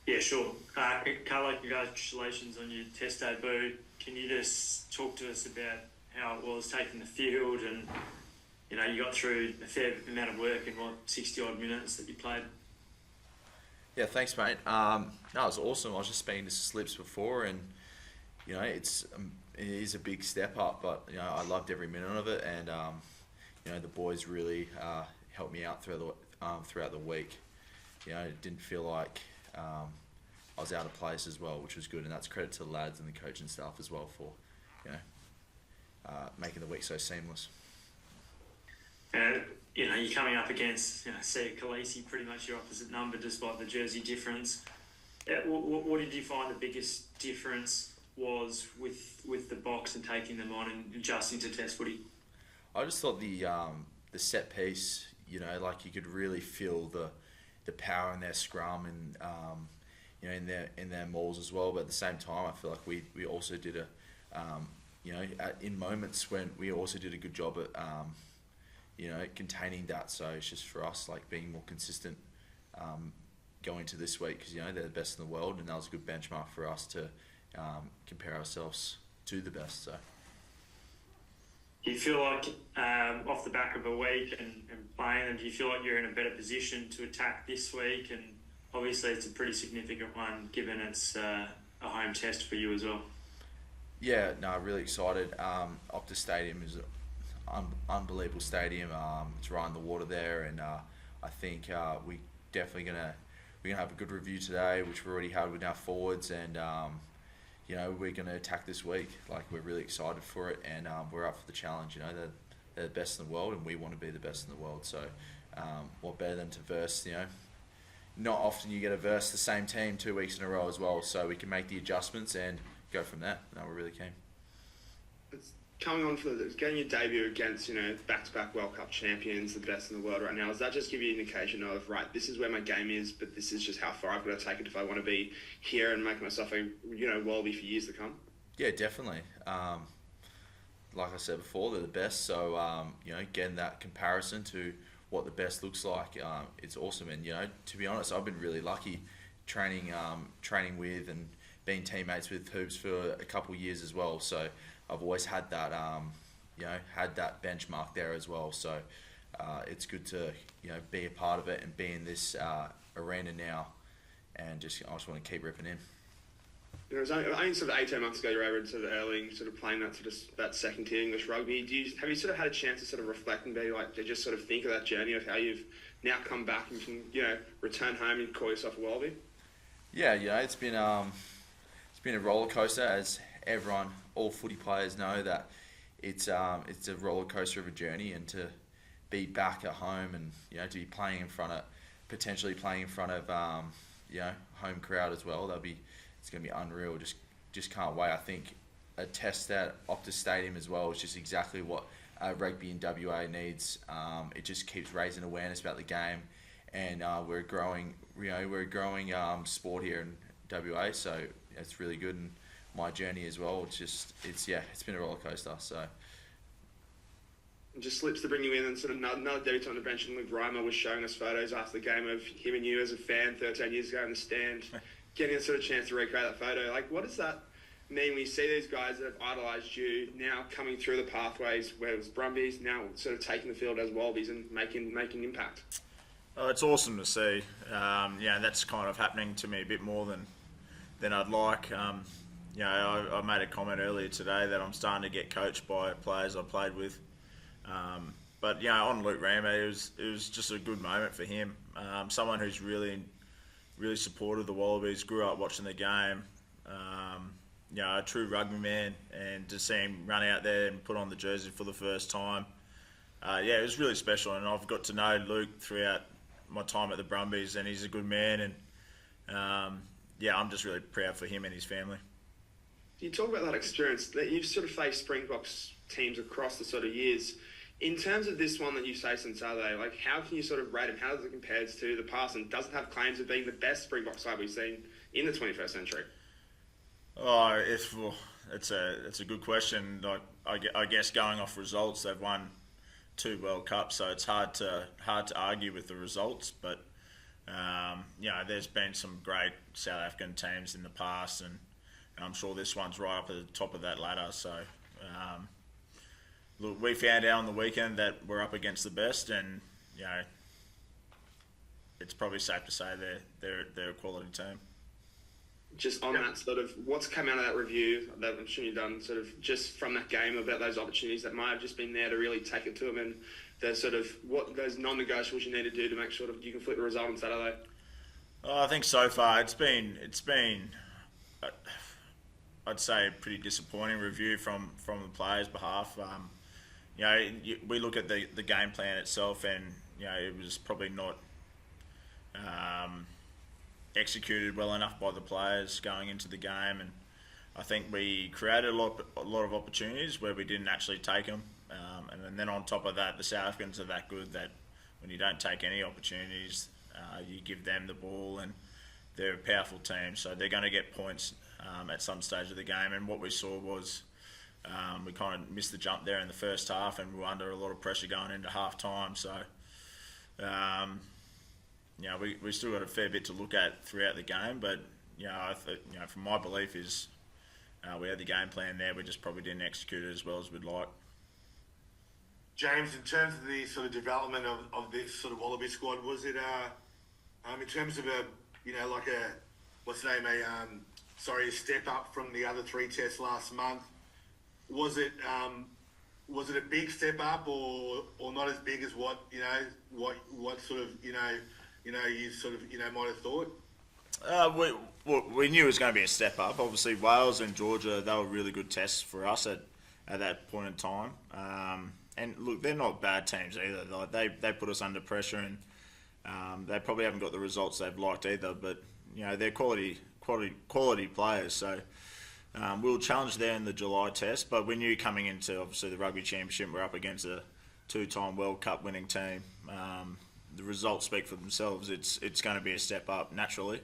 Yeah, sure. Carlo, congratulations on your test debut. Can you just talk to us about how it was taking the field and, you got through a fair amount of work in, 60-odd minutes that you played? Yeah, thanks, mate. No, it was awesome. I was just speaking to Slips before, and it is a big step up, but I loved every minute of it, and the boys really helped me out throughout the week. It didn't feel like I was out of place as well, which was good, and that's credit to the lads and the coaching staff as well for making the week so seamless. You're coming up against Sia Khaleesi, pretty much your opposite number, despite the jersey difference. What did you find the biggest difference was with the box and taking them on and adjusting to test footy? I just thought the set piece, like you could really feel the power in their scrum and in their mauls as well. But at the same time, I feel like we also did in moments when we also did a good job at containing that. So it's just for us like being more consistent going to this week because they're the best in the world, and that was a good benchmark for us to compare ourselves to the best. So. Do you feel like, off the back of a week and playing, and do you feel like you're in a better position to attack this week? And obviously it's a pretty significant one given it's a home test for you as well. Yeah, no, really excited. Optus Stadium is an unbelievable stadium. It's right on the water there, and I think we're gonna have a good review today, which we already had with our forwards, and we're going to attack this week. Like, we're really excited for it, and we're up for the challenge. They're the best in the world, and we want to be the best in the world. So, what better than to verse, not often you get to verse the same team 2 weeks in a row as well. So we can make the adjustments and go from there. No, we're really keen. It's coming on for getting your debut against, back-to-back World Cup champions, the best in the world right now. Does that just give you an indication of, right, this is where my game is, but this is just how far I've got to take it if I want to be here and make myself a, Wallaby for years to come? Yeah, definitely. Like I said before, they're the best. So, getting that comparison to what the best looks like, it's awesome. And, to be honest, I've been really lucky training with and being teammates with Hoops for a couple of years as well. So I've always had that, had that benchmark there as well. So it's good to, be a part of it and be in this arena now, and I just want to keep ripping in. It was only sort of 18 months ago you were able to sort of early sort of playing that second tier English rugby. Have you sort of had a chance to sort of reflect and be like, to just sort of think of that journey of how you've now come back and can, return home and call yourself a Wallaby? Yeah, it's been a roller coaster, as everyone, all footy players know that it's a roller coaster of a journey, and to be back at home and to be potentially playing in front of home crowd as well. It's going to be unreal. Just can't wait. I think a test at Optus Stadium as well is just exactly what rugby in WA needs. It just keeps raising awareness about the game, and we're growing sport here in WA. So it's really good, and my journey as well. It's been a roller coaster. So. It just slips to bring you in, and sort of another debutant on the bench, and Luke Reimer was showing us photos after the game of him and you as a fan 13 years ago in the stand, getting a sort of chance to recreate that photo. Like, what does that mean when you see these guys that have idolised you now coming through the pathways where it was Brumbies, now sort of taking the field as Wallabies and making impact? Oh, it's awesome to see. That's kind of happening to me a bit more than I'd like. I made a comment earlier today that I'm starting to get coached by players I played with. But on Luke Reimer, it was just a good moment for him. Someone who's really supported the Wallabies, grew up watching the game. A true rugby man, and to see him run out there and put on the jersey for the first time, it was really special. And I've got to know Luke throughout my time at the Brumbies, and he's a good man. And I'm just really proud for him and his family. You talk about that experience that you've sort of faced Springboks teams across the sort of years. In terms of this one that you faced on Saturday, like, how can you sort of rate him? How does it compare to the past, and does it have claims of being the best Springbok side we've seen in the 21st century? Oh, it's a good question. Like, I guess going off results, they've won 2 World Cups, so it's hard to argue with the results. But There's been some great South African teams in the past, and I'm sure this one's right up at the top of that ladder. So, look, we found out on the weekend that we're up against the best, and it's probably safe to say they're a quality team. Just on that sort of, what's come out of that review that I'm sure you've done, sort of just from that game about those opportunities that might have just been there to really take it to them, and the sort of what those non-negotiables you need to do to make sure that you can flip the result on Saturday? Oh, I think so far it's been I'd say a pretty disappointing review from the players' behalf. We look at the game plan itself, and it was probably not executed well enough by the players going into the game, and I think we created a lot of opportunities where we didn't actually take them, and then on top of that, the South Africans are that good that when you don't take any opportunities, you give them the ball, and they're a powerful team, so they're going to get points at some stage of the game. And what we saw was we kind of missed the jump there in the first half, and we were under a lot of pressure going into half time. So we still got a fair bit to look at throughout the game, but from my belief is we had the game plan there, we just probably didn't execute it as well as we'd like. James, in terms of the sort of development of this sort of Wallaby squad, was it in terms of a step up from the other three tests last month? Was it a big step up, or not as big as what sort of you might have thought? We knew it was going to be a step up. Obviously, Wales and Georgia, they were really good tests for us at that point in time. And look, they're not bad teams either. Like they put us under pressure, and they probably haven't got the results they've liked either. But they're quality players. So we'll challenge there in the July test. But we knew coming into obviously the Rugby Championship, we're up against a two-time World Cup winning team. The results speak for themselves. It's going to be a step up naturally.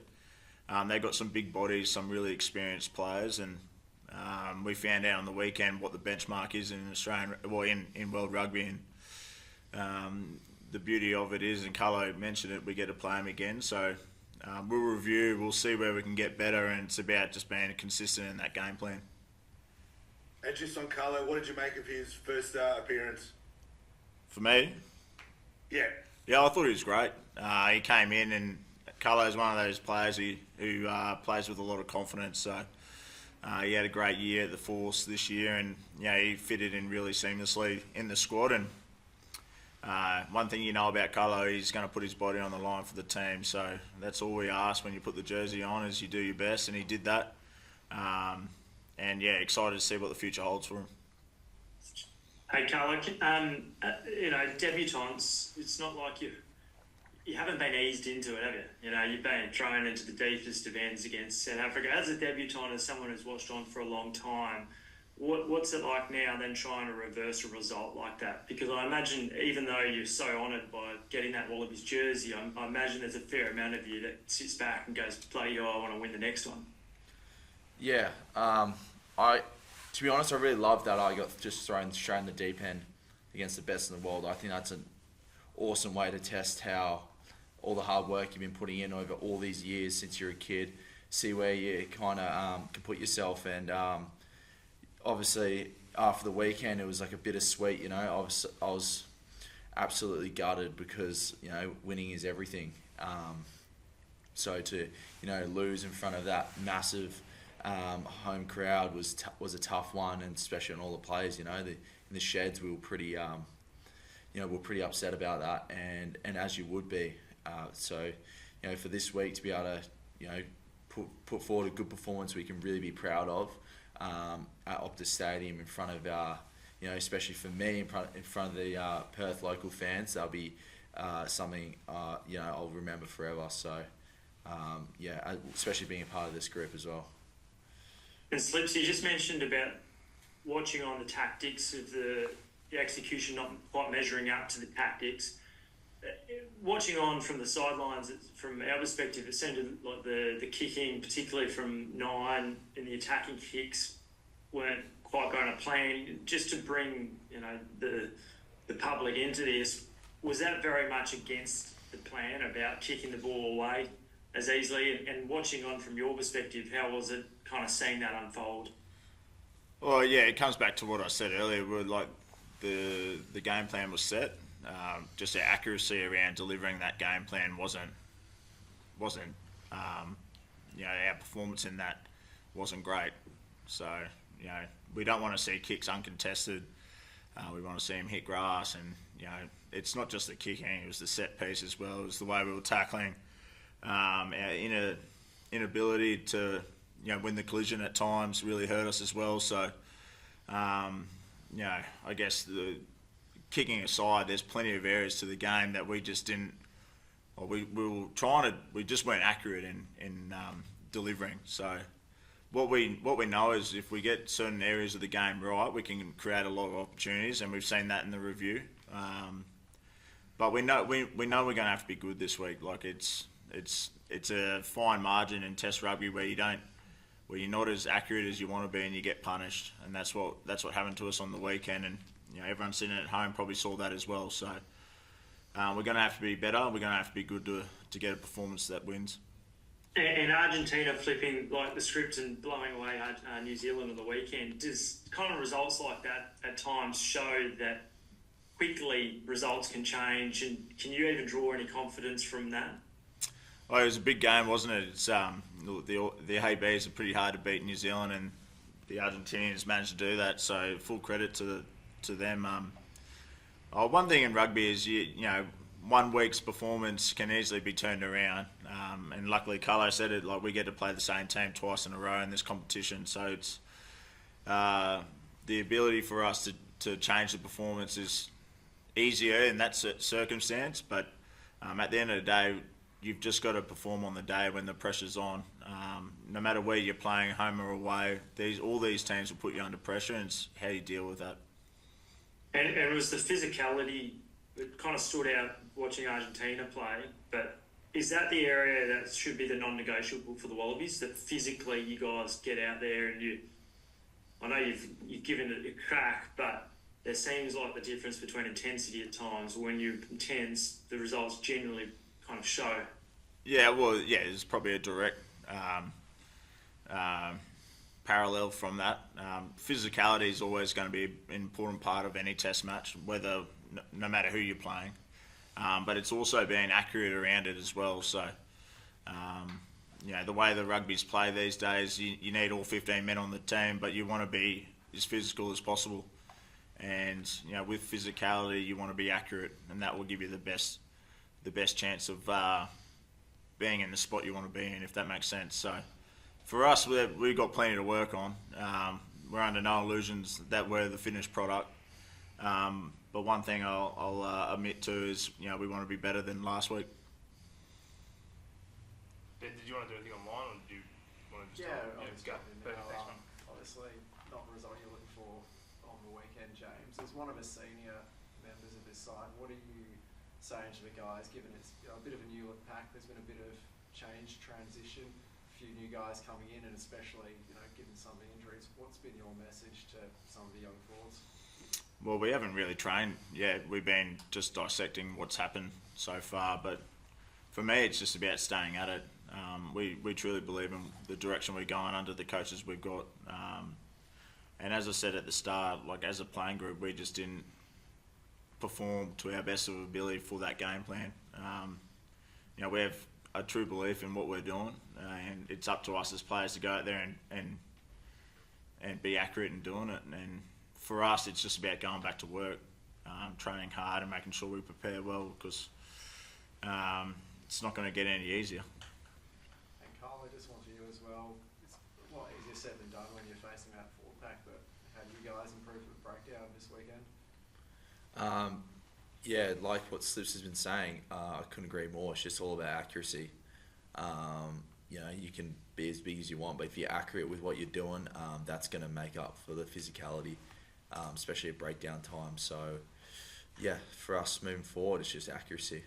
They've got some big bodies, some really experienced players, and we found out on the weekend what the benchmark is in Australian, in World Rugby, and the beauty of it is, and Carlo mentioned it, we get to play them again. So we'll review, we'll see where we can get better, and it's about just being consistent in that game plan. And just on Carlo, what did you make of his first appearance? For me? Yeah. Yeah, I thought he was great. He came in, and Carlo's one of those players who plays with a lot of confidence. So he had a great year at the Force this year, and he fitted in really seamlessly in the squad. And one thing you know about Carlo, he's going to put his body on the line for the team. So that's all we ask when you put the jersey on, is you do your best, and he did that. Excited to see what the future holds for him. Hey, Carlo, debutants, it's not like you haven't been eased into it, have you? You've been thrown into the deepest of ends against South Africa. As a debutant, as someone who's watched on for a long time, what's it like now then trying to reverse a result like that? Because I imagine, even though you're so honoured by getting that Wallabies jersey, I imagine there's a fair amount of you that sits back and goes, bloody hell, I want to win the next one. Yeah, to be honest, I really love that I got just thrown straight in the deep end against the best in the world. I think that's an awesome way to test how all the hard work you've been putting in over all these years since you're a kid, see where you kind of can put yourself. And obviously, after the weekend, it was like a bittersweet. I was absolutely gutted because winning is everything. So to lose in front of that massive home crowd was a tough one, and especially on all the players. In the sheds, we were pretty upset about that, and as you would be. For this week to be able to put forward a good performance we can really be proud of at Optus Stadium in front of especially for me in front of the Perth local fans, that'll be something I'll remember forever. So especially being a part of this group as well. And Slips, you just mentioned about watching on the tactics of the execution not quite measuring up to the tactics. Watching on from the sidelines, from our perspective, it seemed like the kicking, particularly from 9 in the attacking kicks, weren't quite going to plan. Just to bring the public into this, was that very much against the plan about kicking the ball away as easily? And watching on from your perspective, how was it kind of seeing that unfold? Well, yeah, it comes back to what I said earlier. We're like the game plan was set. Just our accuracy around delivering that game plan wasn't. Our performance in that wasn't great. So we don't want to see kicks uncontested. We want to see him hit grass, and it's not just the kicking; it was the set piece as well. It was the way we were tackling, our inability to win the collision at times really hurt us as well. So, I guess the kicking aside, there's plenty of areas to the game that we just didn't. Or we were trying to. We just weren't accurate in delivering. So. What we know is if we get certain areas of the game right, we can create a lot of opportunities, and we've seen that in the review. But we know we're going to have to be good this week. Like it's a fine margin in Test rugby where you're not as accurate as you want to be, and you get punished. And that's what happened to us on the weekend. And everyone sitting at home probably saw that as well. So we're going to have to be better. We're going to have to be good to get a performance that wins. And Argentina flipping like the script and blowing away New Zealand on the weekend, does kind of results like that at times show that quickly results can change? And can you even draw any confidence from that? Well, it was a big game, wasn't it? It's the ABs are pretty hard to beat New Zealand, and the Argentinians managed to do that. So full credit to them. One thing in rugby is 1 week's performance can easily be turned around, and luckily Carlo said it. Like we get to play the same team twice in a row in this competition, so it's the ability for us to change the performance is easier in that circumstance. But at the end of the day, you've just got to perform on the day when the pressure's on. No matter where you're playing, home or away, all these teams will put you under pressure, and it's how you deal with that. And it was the physicality that kind of stood out watching Argentina play, but is that the area that should be the non-negotiable for the Wallabies, that physically you guys get out there and I know you've given it a crack, but there seems like the difference between intensity at times. When you're intense, the results generally kind of show. Yeah, well, there's probably a direct parallel from that. Physicality is always going to be an important part of any test match, no matter who you're playing. But it's also being accurate around it as well. So, the way the rugby's play these days, you need all 15 men on the team, but you want to be as physical as possible. And with physicality, you want to be accurate, and that will give you the best chance of being in the spot you want to be in, if that makes sense. So, for us, we've got plenty to work on. We're under no illusions that we're the finished product. But one thing I'll admit to is, we want to be better than last week. Did you want to do anything online, or did you want to just go? Perfect, thanks, man. Obviously, not the result you're looking for on the weekend, James. As one of the senior members of this side, what are you saying to the guys, given it's a bit of a new look pack, there's been a bit of change, transition, a few new guys coming in, and especially, given some of the injuries, what's been your message to some of the young forwards? Well, we haven't really trained yet. We've been just dissecting what's happened so far. But for me, it's just about staying at it. We truly believe in the direction we're going under the coaches we've got. And as I said at the start, like as a playing group, we just didn't perform to our best of ability for that game plan. We have a true belief in what we're doing, and it's up to us as players to go out there and be accurate in doing it. And for us, it's just about going back to work, training hard and making sure we prepare well, because it's not going to get any easier. And Carlo, just one for you as well. It's a lot easier said than done when you're facing that forward pack, but how do you guys improve the breakdown this weekend? Like what Slips has been saying, I couldn't agree more. It's just all about accuracy. You can be as big as you want, but if you're accurate with what you're doing, that's going to make up for the physicality, especially at breakdown time. So, for us moving forward, it's just accuracy.